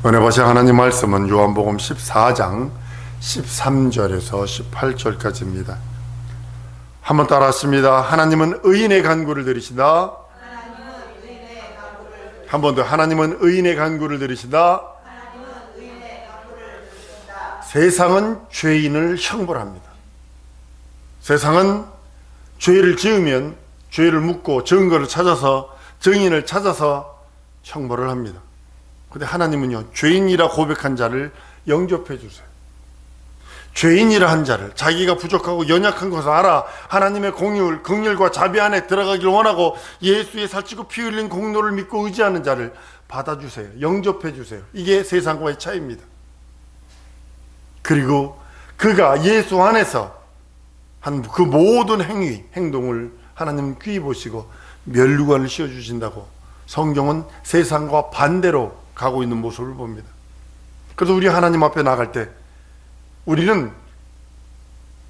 은혜 보신 하나님 말씀은 요한복음 14장 13절에서 18절까지입니다. 한번 따라 하십니다. 하나님은 의인의 간구를 들으신다. 한 번 더. 하나님은 의인의 간구를 들으신다. 세상은 죄인을 형벌합니다. 세상은 죄를 지으면 죄를 묻고 증거를 찾아서 증인을 찾아서 형벌을 합니다. 근데 하나님은요, 죄인이라 고백한 자를 영접해 주세요. 죄인이라 한 자를, 자기가 부족하고 연약한 것을 알아 하나님의 공의를, 긍휼과 자비 안에 들어가길 원하고 예수의 살찌고 피 흘린 공로를 믿고 의지하는 자를 받아주세요. 영접해 주세요. 이게 세상과의 차이입니다. 그리고 그가 예수 안에서 한 그 모든 행동을 하나님은 귀히 보시고 면류관을 씌워주신다고 성경은 세상과 반대로 가고 있는 모습을 봅니다. 그래서 우리 하나님 앞에 나갈 때 우리는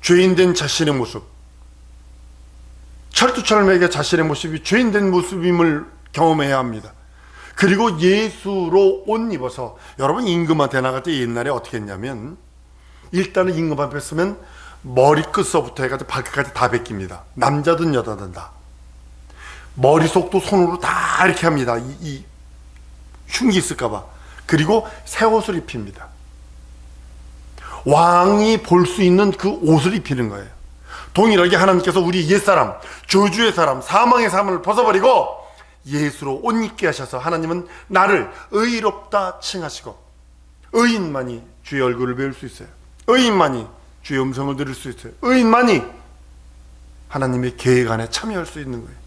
죄인된 자신의 모습, 철두철미하게 자신의 모습이 죄인된 모습임을 경험해야 합니다. 그리고 예수로 옷 입어서, 여러분 임금한테 나갈 때 옛날에 어떻게 했냐면, 일단은 임금 앞에 서면 머리끝서부터 해가지고 발끝까지 다 벗깁니다. 남자든 여자든 다. 머리속도 손으로 다 이렇게 합니다. 이 흉기 있을까봐. 그리고 새 옷을 입힙니다. 왕이 볼 수 있는 그 옷을 입히는 거예요. 동일하게 하나님께서 우리 옛사람, 저주의 사람, 사망의 삶을 벗어버리고 예수로 옷 입게 하셔서 하나님은 나를 의롭다 칭하시고, 의인만이 주의 얼굴을 배울 수 있어요. 의인만이 주의 음성을 들을 수 있어요. 의인만이 하나님의 계획 안에 참여할 수 있는 거예요.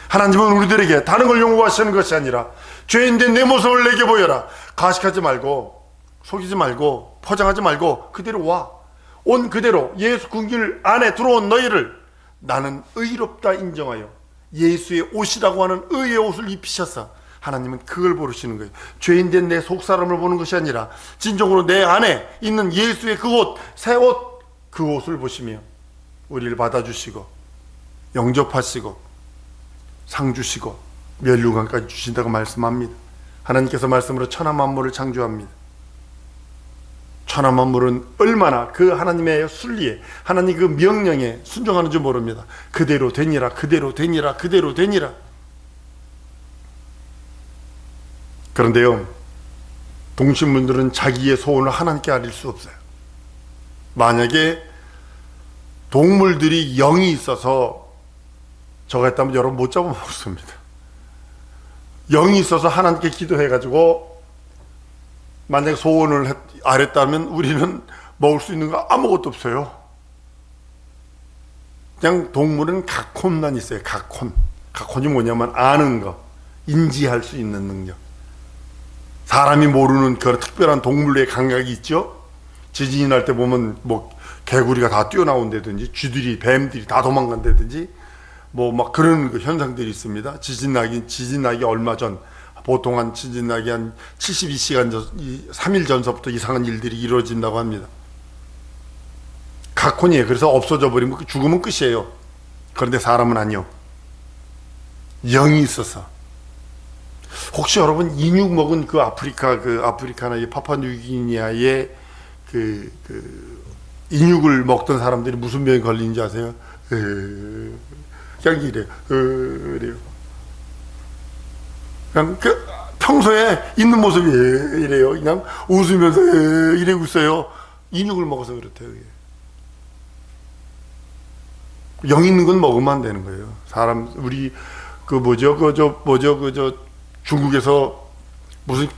하나님은 우리들에게 다른 걸 요구하시는 것이 아니라 죄인된 내 모습을 내게 보여라. 가식하지 말고, 속이지 말고, 포장하지 말고 그대로 와. 온 그대로 예수 궁길 안에 들어온 너희를 나는 의롭다 인정하여 예수의 옷이라고 하는 의의 옷을 입히셔서 하나님은 그걸 보시는 거예요. 죄인된 내 속사람을 보는 것이 아니라 진정으로 내 안에 있는 예수의 그 옷, 새 옷, 그 옷을 보시며 우리를 받아주시고 영접하시고 상 주시고 면류관까지 주신다고 말씀합니다. 하나님께서 말씀으로 천하 만물을 창조합니다. 천하 만물은 얼마나 그 하나님의 순리에, 하나님 그 명령에 순종하는 줄 모릅니다. 그대로 되니라, 그대로 되니라, 그대로 되니라. 그런데요, 동신분들은 자기의 소원을 하나님께 아릴 수 없어요. 만약에 동물들이 영이 있어서 저거 했다면 여러분 못 잡아먹습니다. 영이 있어서 하나님께 기도해가지고 만약에 소원을 아랬다면 우리는 먹을 수 있는 거 아무것도 없어요. 그냥 동물은 각혼만 있어요. 각혼이 뭐냐면 아는 거, 인지할 수 있는 능력. 사람이 모르는 그런 특별한 동물의 감각이 있죠. 지진이 날 때 보면 뭐 개구리가 다 뛰어나온다든지 쥐들이, 뱀들이 다 도망간다든지 뭐 막 그런 그 현상들이 있습니다. 지진 나기 얼마 전, 보통 한 지진 나기 한 72시간 전, 3일 전서부터 이상한 일들이 이루어진다고 합니다. 각혼이에요. 그래서 없어져 버리면 죽으면 끝이에요. 그런데 사람은 아니요. 영이 있어서. 혹시 여러분 인육 먹은 그 아프리카나 이 파푸아뉴기니아의 그 인육을 먹던 사람들이 무슨 병에 걸리는지 아세요? 그냥 이래요. 이래요. 그냥 평소에 있는 모습이 이래요. 그냥 웃으면서 이러고 있어요. 인육을 먹어서 그렇대요. 영 있는 건 먹으면 안 되는 거예요. 사람, 우리 중국에서 무슨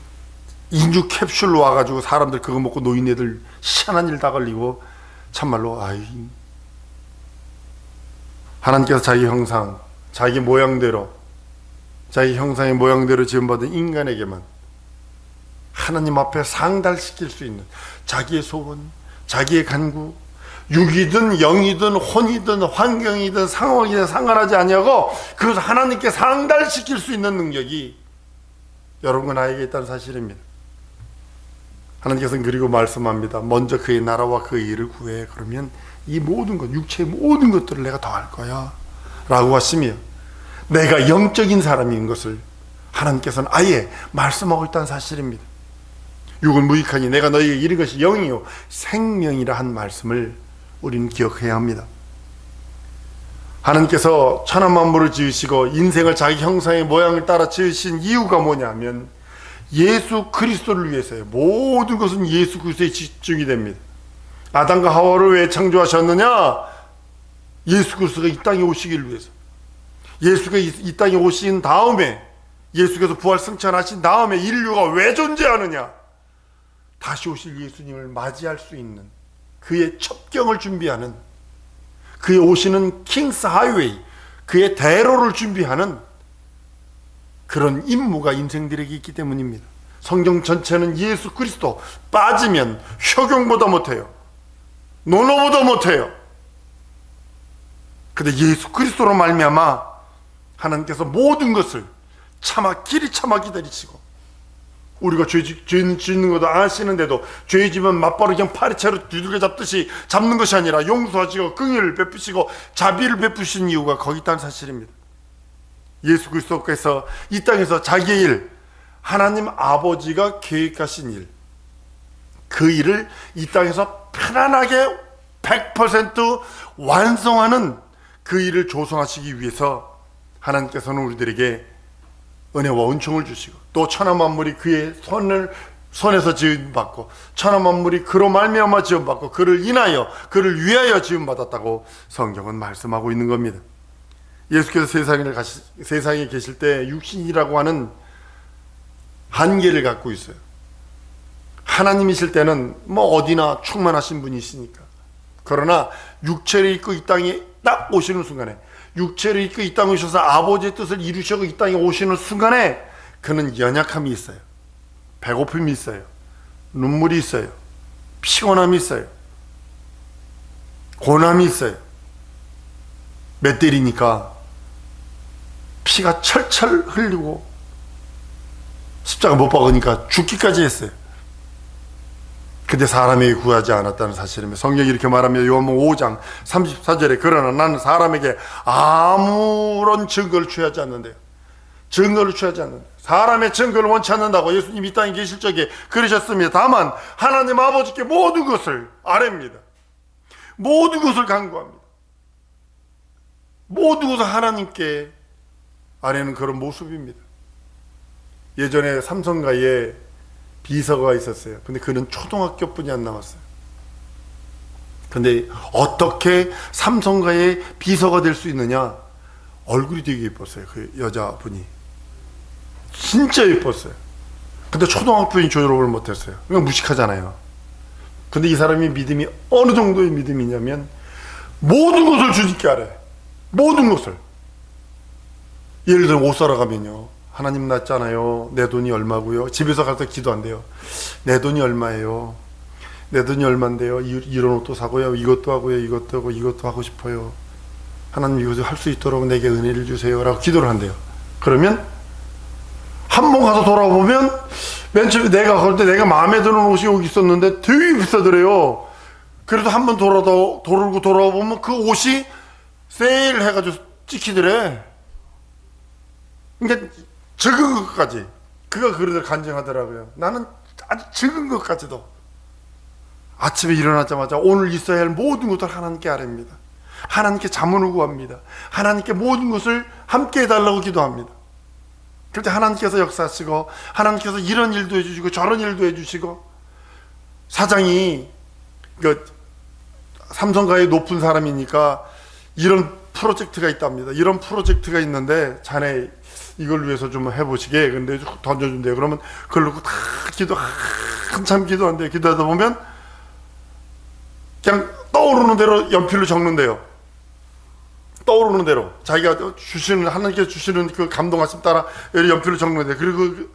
인육 캡슐로 와가지고 사람들 그거 먹고 노인네들 희한한 일 다 걸리고, 참말로 하나님께서 자기 형상, 자기 모양대로, 자기 형상의 모양대로 지음받은 인간에게만 하나님 앞에 상달시킬 수 있는 자기의 소원, 자기의 간구, 육이든 영이든 혼이든 환경이든 상황이든 상관하지 아니하고 그것을 하나님께 상달시킬 수 있는 능력이 여러분과 나에게 있다는 사실입니다. 하나님께서는 그리고 말씀합니다. 먼저 그의 나라와 그의 일을 구해. 그러면 이 모든 것, 육체의 모든 것들을 내가 더할 거야 라고 하시며, 내가 영적인 사람인 것을 하나님께서는 아예 말씀하고 있다는 사실입니다. 육은 무익하니 내가 너희에게 이른 것이 영이요 생명이라 한 말씀을 우리는 기억해야 합니다. 하나님께서 천하 만물을 지으시고 인생을 자기 형상의 모양을 따라 지으신 이유가 뭐냐면 예수 그리스도를 위해서예요. 모든 것은 예수 그리스도에 집중이 됩니다. 아담과 하와를 왜 창조하셨느냐? 예수 그리스도가 이 땅에 오시기를 위해서. 예수가 이 땅에 오신 다음에, 예수께서 부활 승천하신 다음에 인류가 왜 존재하느냐? 다시 오실 예수님을 맞이할 수 있는, 그의 첩경을 준비하는, 그의 오시는 킹스 하이웨이, 그의 대로를 준비하는 그런 임무가 인생들에게 있기 때문입니다. 성경 전체는 예수 그리스도 빠지면 효경보다 못해요. 논어보다 못해요. 근데 예수 그리스도로 말미암아 하나님께서 모든 것을 길이 참아 기다리시고, 우리가 죄 짓는 것도 아시는데도 죄 지면 맞바로 그냥 파리채로 두들겨 잡듯이 잡는 것이 아니라 용서하시고 긍휼을 베푸시고 자비를 베푸신 이유가 거기 있다는 사실입니다. 예수 그리스도께서 이 땅에서 자기의 일, 하나님 아버지가 계획하신 일, 그 일을 이 땅에서 편안하게 100% 완성하는 그 일을 조성하시기 위해서 하나님께서는 우리들에게 은혜와 은총을 주시고, 또 천하 만물이 그의 손에서 지음받고 천하 만물이 그로 말미암아 지음받고 그를 인하여 그를 위하여 지음받았다고 성경은 말씀하고 있는 겁니다. 예수께서 세상에 계실 때 육신이라고 하는 한계를 갖고 있어요. 하나님이실 때는 어디나 충만하신 분이시니까. 그러나 육체를 입고 이 땅에 딱 오시는 순간에, 육체를 입고 이 땅에 오셔서 아버지의 뜻을 이루시고 이 땅에 오시는 순간에 그는 연약함이 있어요. 배고픔이 있어요. 눈물이 있어요. 피곤함이 있어요. 고난이 있어요. 멧돼지니까 피가 철철 흘리고 십자가 못 박으니까 죽기까지 했어요. 근데 사람에게 구하지 않았다는 사실입니다. 성경이 이렇게 말하며 요한복음 5장 34절에 그러나 나는 사람에게 아무런 증거를 취하지 않는데요. 증거를 취하지 않는다. 사람의 증거를 원치 않는다고 예수님이 이 땅에 계실 적에 그러셨습니다. 다만 하나님 아버지께 모든 것을 아뢰입니다. 모든 것을 간구합니다. 모든 것을 하나님께 아뢰는 그런 모습입니다. 예전에 삼성가에 비서가 있었어요. 근데 그는 초등학교뿐이 안 나왔어요. 근데 어떻게 삼성가의 비서가 될 수 있느냐? 얼굴이 되게 예뻤어요. 그 여자분이 진짜 예뻤어요. 근데 초등학교인 졸업을 못했어요. 그냥 무식하잖아요. 근데 이 사람이 믿음이 어느 정도의 믿음이냐면 모든 것을 주님께 아뢰. 모든 것을. 예를 들어 옷 사러 가면요, 하나님 났잖아요. 내 돈이 얼마고요? 집에서 가서 기도한대요. 내 돈이 얼마예요? 내 돈이 얼만데요? 이런 옷도 사고요. 이것도 하고요. 이것도 하고 이것도 하고 싶어요. 하나님 이것을 할 수 있도록 내게 은혜를 주세요. 라고 기도를 한대요. 그러면 한 번 가서 돌아보면 맨 처음에 내가 그럴 때 내가 마음에 드는 옷이 여기 있었는데 되게 비싸더래요. 그래도 한 번 돌고 돌아보면 그 옷이 세일 해가지고 찍히더래. 그러니까 적은 것까지 그가 그러다 간증하더라고요. 나는 아주 적은 것까지도 아침에 일어나자마자 오늘 있어야 할 모든 것을 하나님께 아뢰입니다. 하나님께 자문을 구합니다. 하나님께 모든 것을 함께 해달라고 기도합니다. 그때 하나님께서 역사하시고 하나님께서 이런 일도 해주시고 저런 일도 해주시고, 사장이 삼성가에 높은 사람이니까 이런 프로젝트가 있답니다. 이런 프로젝트가 있는데 자네 이걸 위해서 좀 해보시게. 근데 던져준대요. 그러면 그걸 놓고 다 한참 기도한대요. 기도하다 보면 그냥 떠오르는 대로 연필로 적는데요. 떠오르는 대로 자기가 주시는, 하나님께서 주시는 그 감동하심 따라 연필로 적는데, 그리고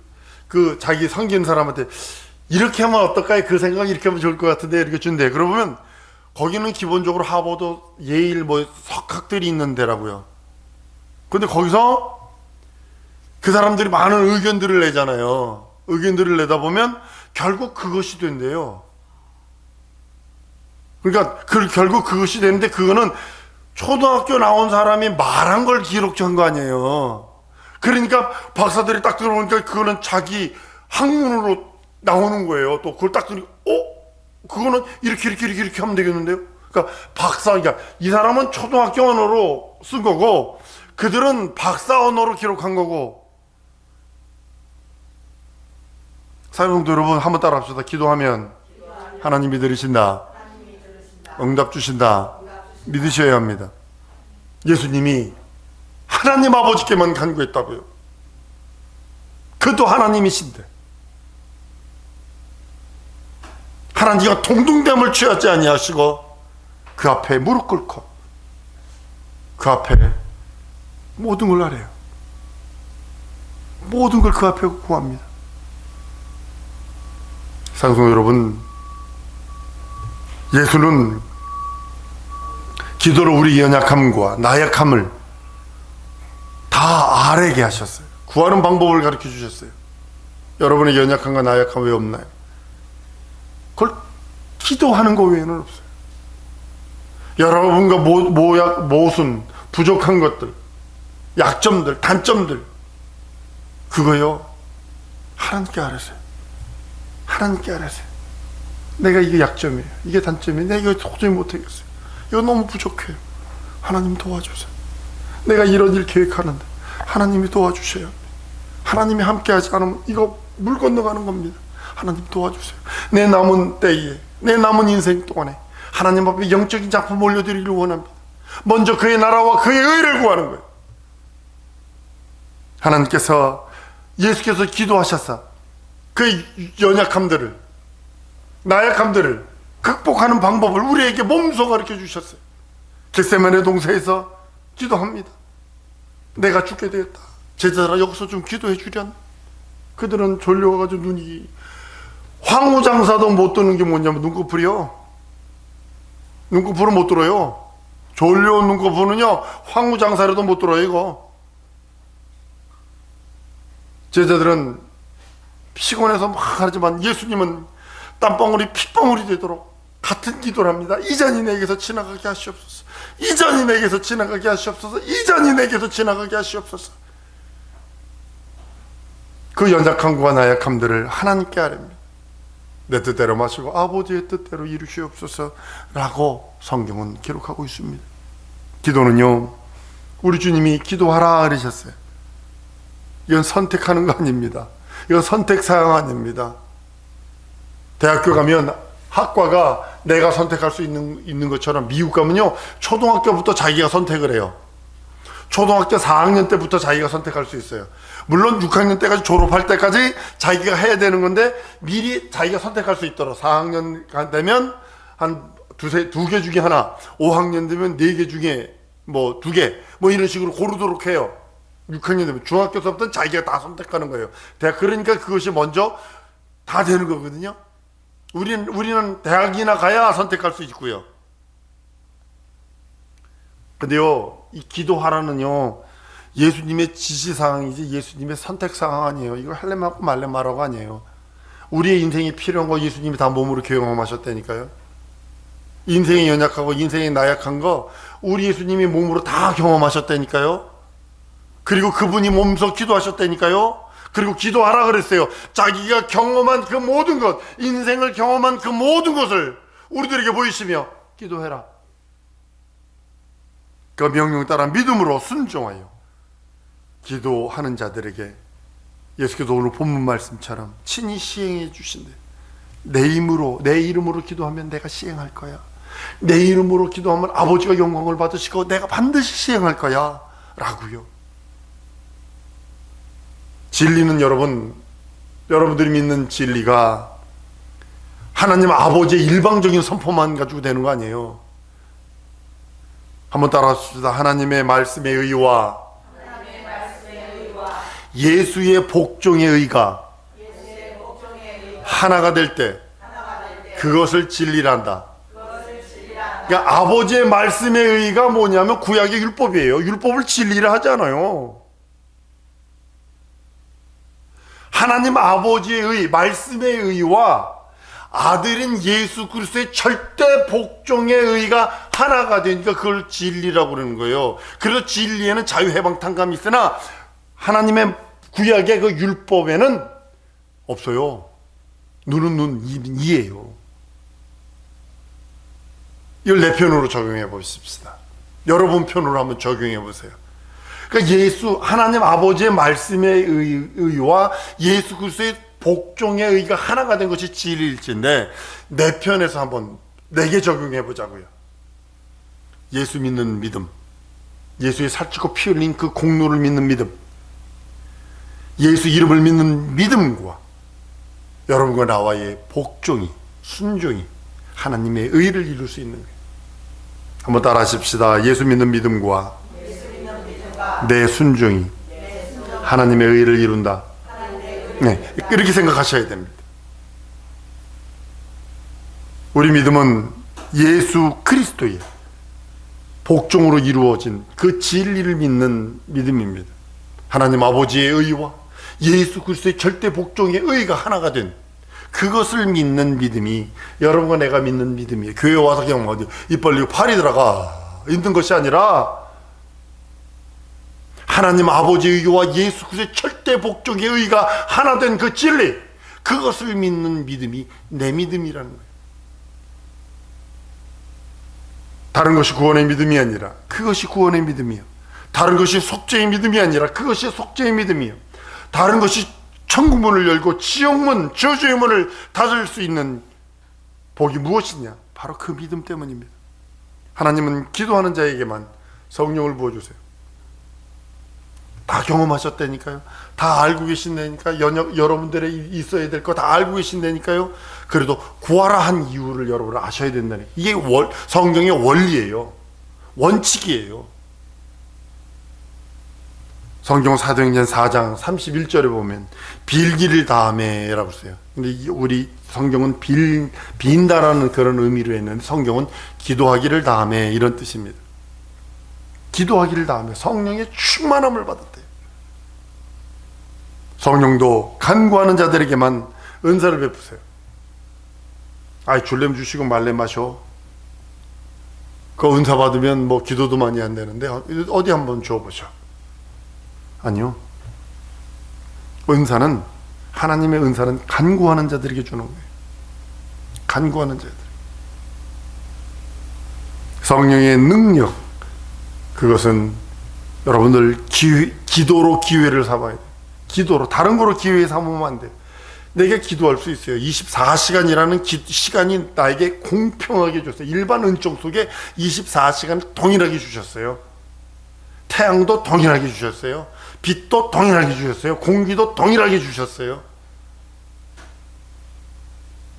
그 자기 섬기는 사람한테 이렇게 하면 어떨까요? 그 생각 이렇게 하면 좋을 것 같은데 이렇게 준대. 그러면 거기는 기본적으로 하버드, 예일 석학들이 있는 데라고요. 근데 거기서 그 사람들이 많은 의견들을 내잖아요. 의견들을 내다 보면 결국 그것이 된대요. 그러니까 결국 그것이 되는데, 그거는 초등학교 나온 사람이 말한 걸 기록한 거 아니에요. 그러니까 박사들이 딱 들어보니까 그거는 자기 학문으로 나오는 거예요. 또 그걸 딱 들으니까 그거는 이렇게 하면 되겠는데요. 그러니까 그러니까 이 사람은 초등학교 언어로 쓴 거고 그들은 박사 언어로 기록한 거고. 사랑성도 여러분, 한번 따라 합시다. 기도하면 하나님이 들으신다. 응답 주신다. 믿으셔야 합니다. 예수님이 하나님 아버지께만 간구했다고요. 그도 하나님이신데 하나님과 동등됨을 취하지 아니하시고 그 앞에 무릎 꿇고 그 앞에 모든 걸 하래요. 모든 걸 그 앞에 구합니다. 사랑성 여러분, 예수는 기도로 우리 연약함과 나약함을 다 알게 하셨어요. 구하는 방법을 가르쳐 주셨어요. 여러분의 연약함과 나약함 왜 없나요? 그걸 기도하는 거 외에는 없어요. 여러분과 모순, 부족한 것들, 약점들, 단점들, 그거요 하나님께 알았어요. 하나님께 알았어요. 내가 이게 약점이에요. 이게 단점이에요. 내가 이거 도저히 못하겠어요. 이거 너무 부족해요. 하나님 도와주세요. 내가 이런 일 계획하는데 하나님이 도와주셔야 합니다. 하나님이 함께하지 않으면 이거 물 건너가는 겁니다. 하나님 도와주세요. 내 남은 때에, 내 남은 인생 동안에 하나님 앞에 영적인 작품 올려드리기를 원합니다. 먼저 그의 나라와 그의 의를 구하는 거예요. 하나님께서, 예수께서 기도하셨어. 그 연약함들을, 나약함들을 극복하는 방법을 우리에게 몸소 가르쳐 주셨어요. 겟세마네 동산에서 기도합니다. 내가 죽게 되었다. 제자들아 여기서 좀 기도해 주련. 그들은 졸려가지고 눈이, 황후장사도 못 뜨는 게 뭐냐면 눈꺼풀이요. 눈꺼풀은 못 들어요. 졸려온 눈꺼풀은요 황후장사라도 못 들어요. 이거 제자들은 피곤해서 막 하지만 예수님은 땀방울이 핏방울이 되도록 같은 기도를 합니다. 이 잔이 내게서 지나가게 하시옵소서. 이 잔이 내게서 지나가게 하시옵소서. 이 잔이 내게서 지나가게 하시옵소서. 그 연약함과 나약함들을 하나님께 아뢰입니다. 내 뜻대로 마시고 아버지의 뜻대로 이루시옵소서 라고 성경은 기록하고 있습니다. 기도는요 우리 주님이 기도하라 그러셨어요. 이건 선택하는 거 아닙니다. 이건 선택사항 아닙니다. 대학교 가면 학과가 내가 선택할 수 있는 것처럼 미국 가면요 초등학교부터 자기가 선택을 해요. 초등학교 4학년 때부터 자기가 선택할 수 있어요. 물론 6학년 때까지 졸업할 때까지 자기가 해야 되는 건데 미리 자기가 선택할 수 있도록 4학년 되면 한 두 개 중에 하나, 5학년 되면 4개 중에 뭐 2개 뭐 이런 식으로 고르도록 해요. 6학년 되면 중학교서부터는 자기가 다 선택하는 거예요. 대학, 그러니까 그것이 먼저 다 되는 거거든요. 우리는 대학이나 가야 선택할 수 있고요. 근데요 이 기도하라는요 예수님의 지시사항이지 예수님의 선택사항 아니에요. 이거 할래면 하고 말래면 말하고 아니에요. 우리의 인생이 필요한 거 예수님이 다 몸으로 경험하셨다니까요. 인생이 연약하고 인생이 나약한 거 우리 예수님이 몸으로 다 경험하셨다니까요. 그리고 그분이 몸소 기도하셨다니까요. 그리고 기도하라 그랬어요. 자기가 경험한 그 모든 것, 인생을 경험한 그 모든 것을 우리들에게 보이시며 기도해라. 그 명령 따라 믿음으로 순종하여 기도하는 자들에게 예수께서 오늘 본문 말씀처럼 친히 시행해 주신대. 내 이름으로 기도하면 내가 시행할 거야. 내 이름으로 기도하면 아버지가 영광을 받으시고 내가 반드시 시행할 거야 라고요. 진리는 여러분들이 믿는 진리가 하나님 아버지의 일방적인 선포만 가지고 되는 거 아니에요. 한번 따라하십시다. 하나님의 말씀의 의와 예수의 복종의 의가 하나가 될 때 그것을 진리란다. 그러니까 아버지의 말씀의 의가 뭐냐면 구약의 율법이에요. 율법을 진리라 하잖아요. 하나님 아버지의 의, 말씀의 의와 아들인 예수 그리스도의 절대 복종의 의가 하나가 되니까 그걸 진리라고 그러는 거예요. 그래서 진리에는 자유해방탄감이 있으나 하나님의 구약의 그 율법에는 없어요. 눈은 눈, 입은 이예요. 이걸 내 편으로 적용해 보십시다. 여러분 편으로 한번 적용해 보세요. 그러니까 예수, 하나님 아버지의 말씀의 의와 예수 그리스도의 복종의 의가 하나가 된 것이 진리일진데, 내 편에서 한번 내게 적용해 보자고요. 예수 믿는 믿음, 예수의 살찌고 피 흘린 그 공로를 믿는 믿음, 예수 이름을 믿는 믿음과 여러분과 나와의 복종이, 순종이 하나님의 의를 이룰 수 있는 거예요. 한번 따라 하십시다. 예수 믿는 믿음과 내 순종이 하나님의 의를 이룬다. 네, 이렇게 생각하셔야 됩니다. 우리 믿음은 예수 그리스도의 복종으로 이루어진 그 진리를 믿는 믿음입니다. 하나님 아버지의 의와 예수 그리스도의 절대 복종의 의가 하나가 된 그것을 믿는 믿음이 여러분과 내가 믿는 믿음이에요. 교회 와서 그냥 어디 입 벌리고 팔이 들어가 있는 것이 아니라 하나님 아버지의 의와 예수 그리스도의 절대 복종의 의가 하나 된 그 진리, 그것을 믿는 믿음이 내 믿음이라는 거예요. 다른 것이 구원의 믿음이 아니라 그것이 구원의 믿음이요. 다른 것이 속죄의 믿음이 아니라 그것이 속죄의 믿음이요. 다른 것이 천국문을 열고 지옥문, 저주의 문을 닫을 수 있는 복이 무엇이냐? 바로 그 믿음 때문입니다. 하나님은 기도하는 자에게만 성령을 부어주세요. 다 경험하셨다니까요. 다 알고 계신다니까. 여러분들의 있어야 될 거 다 알고 계신다니까요. 그래도 구하라 한 이유를 여러분 아셔야 된다니. 이게 성경의 원리예요. 원칙이에요. 성경 사도행전 4장 31절에 보면 빌기를 다하매 라고 써요. 근데 우리 성경은 빈다라는 그런 의미로 했는데 성경은 기도하기를 다하매 이런 뜻입니다. 기도하기를 다하매 성령의 충만함을 받았대요. 성령도 간구하는 자들에게만 은사를 베푸세요. 아이 줄렘 주시고 말렘 마셔. 그 은사 받으면 뭐 기도도 많이 안 되는데 어디 한번 줘보셔. 아니요. 은사는, 하나님의 은사는 간구하는 자들에게 주는 거예요. 간구하는 자들. 성령의 능력, 그것은 여러분들 기도로 기회를 삼아야 돼요. 기도로, 다른 거로 기회 삼으면 안 돼요. 내가 기도할 수 있어요. 24시간이라는 시간이 나에게 공평하게 줬어요. 일반 은총 속에 24시간을 동일하게 주셨어요. 태양도 동일하게 주셨어요. 빛도 동일하게 주셨어요. 공기도 동일하게 주셨어요.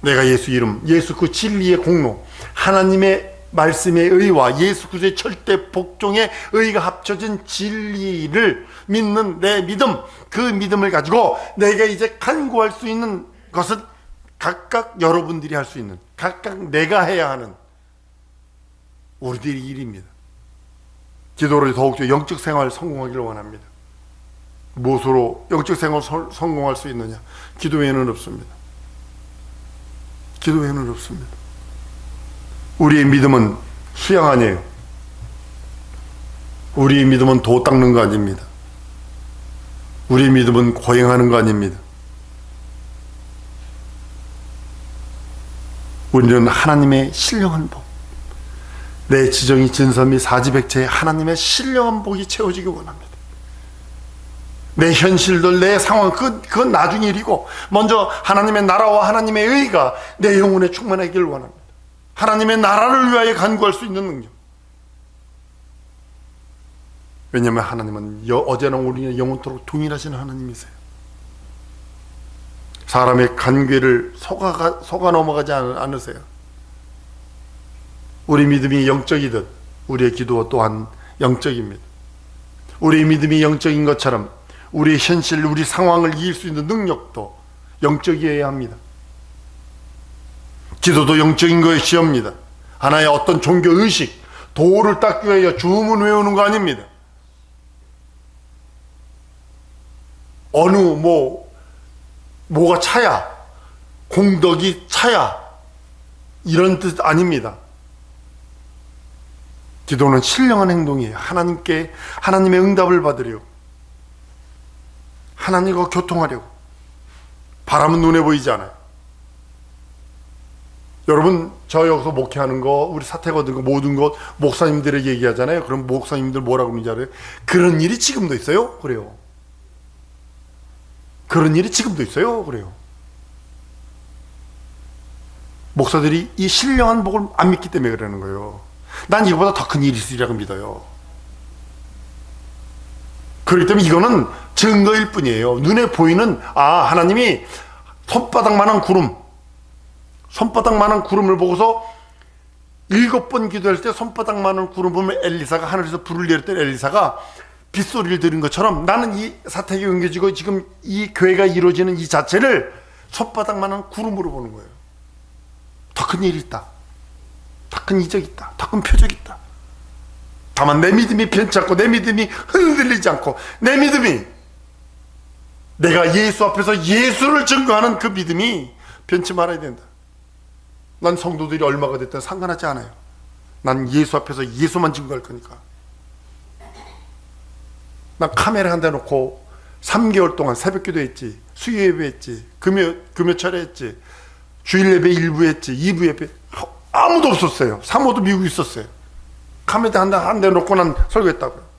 내가 예수 이름, 예수 그 진리의 공로, 하나님의 말씀의 의와 예수 그리스도의 절대 복종의 의가 합쳐진 진리를 믿는 내 믿음, 그 믿음을 가지고 내가 이제 간구할 수 있는 것은 각각 여러분들이 할 수 있는, 각각 내가 해야 하는 우리들의 일입니다. 기도를 더욱더 영적 생활 성공하기를 원합니다. 무엇으로 영적 생활 성공할 수 있느냐? 기도 외에는 없습니다. 기도 외에는 없습니다. 우리의 믿음은 수양 아니에요. 우리의 믿음은 도 닦는 거 아닙니다. 우리의 믿음은 고행하는 거 아닙니다. 우리는 하나님의 신령한 복, 내 지정이 진선 및 사지백체에 하나님의 신령한 복이 채워지기 원합니다. 내 현실들, 내 상황, 그건 나중 일이고 먼저 하나님의 나라와 하나님의 의가 내 영혼에 충만하기를 원합니다. 하나님의 나라를 위하여 간구할 수 있는 능력. 왜냐하면 하나님은 어제나 오늘이나 영원토록 동일하신 하나님이세요. 사람의 간괴를 속아 넘어가지 않으세요. 우리 믿음이 영적이듯 우리의 기도 또한 영적입니다. 우리의 믿음이 영적인 것처럼 우리의 현실, 우리 상황을 이길 수 있는 능력도 영적이어야 합니다. 기도도 영적인 것이옵니다. 하나의 어떤 종교 의식, 도를 닦기 위하여 주문 외우는 거 아닙니다. 어느 뭐가 차야, 공덕이 차야, 이런 뜻 아닙니다. 기도는 신령한 행동이에요. 하나님의 응답을 받으려고, 하나님과 교통하려고. 바람은 눈에 보이지 않아요. 여러분, 저 여기서 목회하는 거, 우리 사택 얻은 거, 모든 것 목사님들에게 얘기하잖아요. 그럼 목사님들 뭐라고 그러는지 알아요? 그런 일이 지금도 있어요? 그래요. 그런 일이 지금도 있어요? 그래요. 목사들이 이 신령한 복을 안 믿기 때문에 그러는 거예요. 난 이거보다 더 큰 일이 있으리라고 믿어요. 그렇기 때문에 이거는 증거일 뿐이에요. 눈에 보이는, 하나님이 손바닥만한 구름을 보고서 7번 기도할 때 손바닥만한 구름 보면 엘리사가 하늘에서 불을 내렸던 엘리사가 빗소리를 들은 것처럼, 나는 이 사택이 옮겨지고 지금 이 교회가 이루어지는 이 자체를 손바닥만한 구름으로 보는 거예요. 더 큰 일이 있다. 더 큰 이적이 있다. 더 큰 표적이 있다. 다만 내 믿음이 변치 않고, 내 믿음이 흔들리지 않고, 내 믿음이, 내가 예수 앞에서 예수를 증거하는 그 믿음이 변치 말아야 된다. 난 성도들이 얼마가 됐든 상관하지 않아요. 난 예수 앞에서 예수만 증거할 거니까. 난 카메라 한 대 놓고 3개월 동안 새벽기도 했지, 수요 예배 했지, 금요 철회 했지, 주일 예배 1부 했지, 2부 예배, 아무도 없었어요. 사모도 미국에 있었어요. 카메라 한 대 놓고 난 설교했다고요.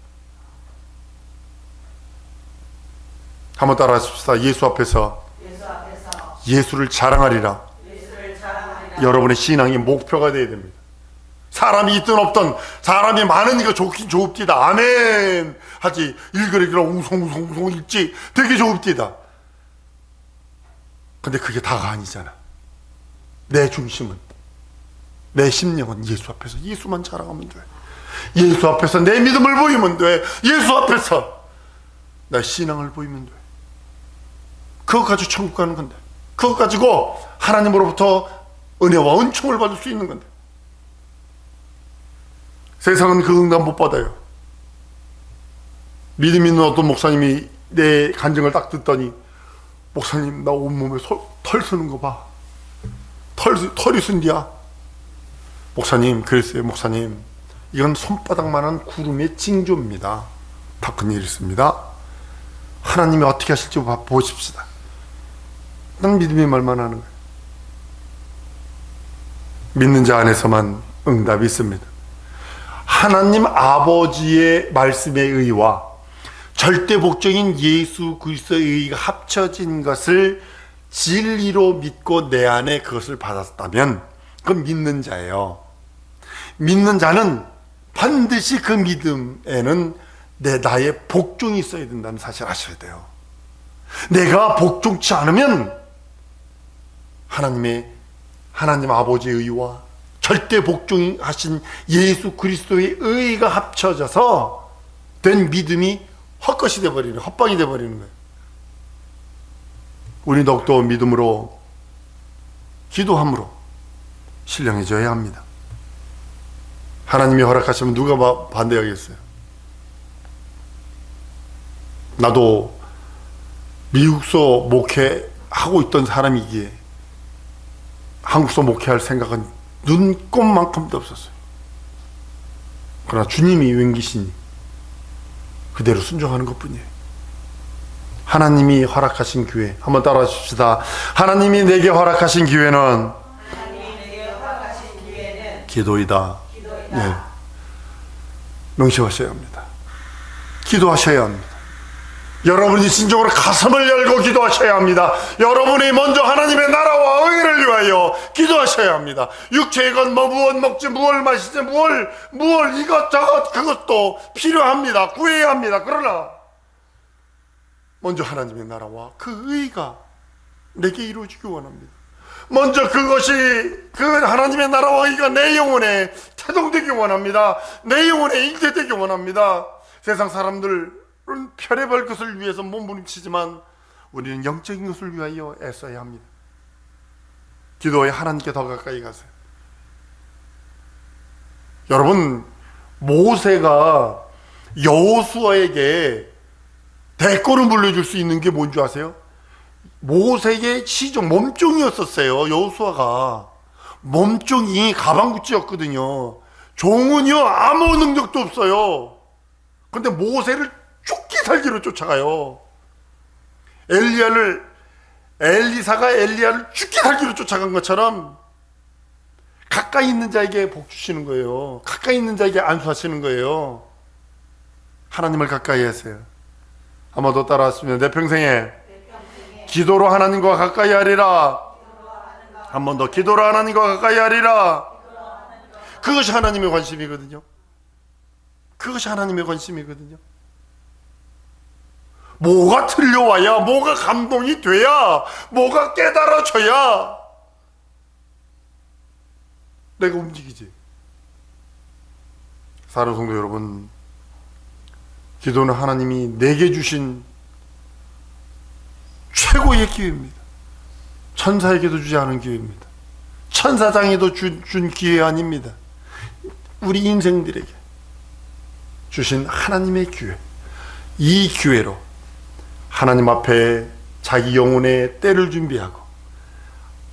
한번 따라 하십시다. 예수 앞에서 예수를 자랑하리라. 여러분의 신앙의 목표가 되어야 됩니다. 사람이 있든 없든, 사람이 많으니까 좋긴 좋읍디다. 아멘 하지, 일거리기라 웅성웅성 읽지 되게 좋읍디다. 근데 그게 다가 아니잖아. 내 중심은, 내 심령은 예수 앞에서 예수만 자랑하면 돼. 예수 앞에서 내 믿음을 보이면 돼. 예수 앞에서 내 신앙을 보이면 돼. 그거 가지고 천국 가는 건데, 그거 가지고 하나님으로부터 은혜와 은총을 받을 수 있는 건데, 세상은 그 응답 못 받아요. 믿음 있는 어떤 목사님이 내 간증을 딱 듣더니, 목사님 나 온몸에 털 쓰는 거 봐. 털이 쓴디야. 목사님, 그랬어요. 목사님, 이건 손바닥만한 구름의 징조입니다. 더 큰 일이 있습니다. 하나님이 어떻게 하실지 보십시다. 난 믿음의 말만 하는 거예요. 믿는 자 안에서만 응답이 있습니다. 하나님 아버지의 말씀의 의와 절대 복종인 예수 그리스도의 의가 합쳐진 것을 진리로 믿고 내 안에 그것을 받았다면 그건 믿는 자예요. 믿는 자는 반드시 그 믿음에는 나의 복종이 있어야 된다는 사실을 아셔야 돼요. 내가 복종치 않으면 하나님 아버지의 의와 절대 복종하신 예수 그리스도의 의가 합쳐져서 된 믿음이 헛것이 되어버리는, 헛방이 되어버리는 거예요. 우리 더욱더 믿음으로, 기도함으로 신령해져야 합니다. 하나님이 허락하시면 누가 반대하겠어요? 나도 미국서 목회하고 있던 사람이기에 한국서 목회할 생각은 눈꼽만큼도 없었어요. 그러나 주님이 웬기시니 그대로 순종하는 것뿐이에요. 하나님이 허락하신 기회, 한번 따라 하십시다. 하나님이 내게 허락하신 기회는 기도이다. 네. 명심하셔야 합니다. 기도하셔야 합니다. 여러분이 진정으로 가슴을 열고 기도하셔야 합니다. 여러분이 먼저 하나님의 나라와 의를 위하여 기도하셔야 합니다. 육체이건 무엇 먹지, 무엇 마시지, 무엇 이것저것 그것도 필요합니다. 구해야 합니다. 그러나 먼저 하나님의 나라와 그 의가 내게 이루어지기 원합니다. 먼저 그것이, 그 하나님의 나라와 의가 내 영혼에 태동되기 원합니다. 내 영혼에 잉태되기 원합니다. 세상 사람들은 별의별 것을 위해서 몸부림치지만 우리는 영적인 것을 위하여 애써야 합니다. 기도에 하나님께 더 가까이 가세요. 여러분, 모세가 여호수아에게 대권을 물려줄 수 있는 게 뭔지 아세요? 모세의 시종, 몸종이었었어요. 여호수아가 몸종이 가방구찌였거든요. 종은요 아무 능력도 없어요. 그런데 모세를 죽기 살기로 쫓아가요. 엘리사가 엘리야를 죽기 살기로 쫓아간 것처럼 가까이 있는 자에게 복 주시는 거예요. 가까이 있는 자에게 안수하시는 거예요. 하나님을 가까이 하세요. 한 번 더 따라하시면 내 평생에 기도로 하나님과 가까이 하리라. 한 번 더 기도로 하나님과 가까이 하리라. 그것이 하나님의 관심이거든요. 그것이 하나님의 관심이거든요. 뭐가 틀려와야, 뭐가 감동이 돼야, 뭐가 깨달아져야 내가 움직이지. 사랑하는 성도 여러분, 기도는 하나님이 내게 주신 최고의 기회입니다. 천사에게도 주지 않은 기회입니다. 천사장에도 준 기회 아닙니다. 우리 인생들에게 주신 하나님의 기회. 이 기회로 하나님 앞에 자기 영혼의 때를 준비하고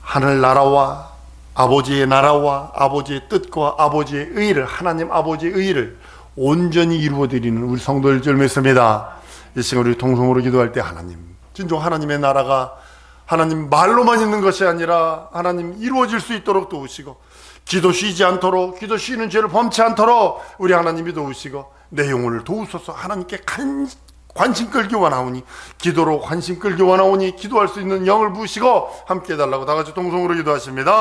하늘나라와 아버지의 나라와 아버지의 뜻과 아버지의 의를, 하나님 아버지의 의를 온전히 이루어드리는 우리 성도들 줄 믿습니다. 이 시간 우리 통성으로 기도할 때 하나님, 진정 하나님의 나라가 하나님 말로만 있는 것이 아니라 하나님 이루어질 수 있도록 도우시고, 기도 쉬지 않도록, 기도 쉬는 죄를 범치 않도록 우리 하나님이 도우시고, 내 영혼을 도우소서. 하나님께 관심 끌기 원하오니, 기도로 관심 끌기 원하오니 기도할 수 있는 영을 부으시고 함께 해달라고 다 같이 통성으로 기도하십니다.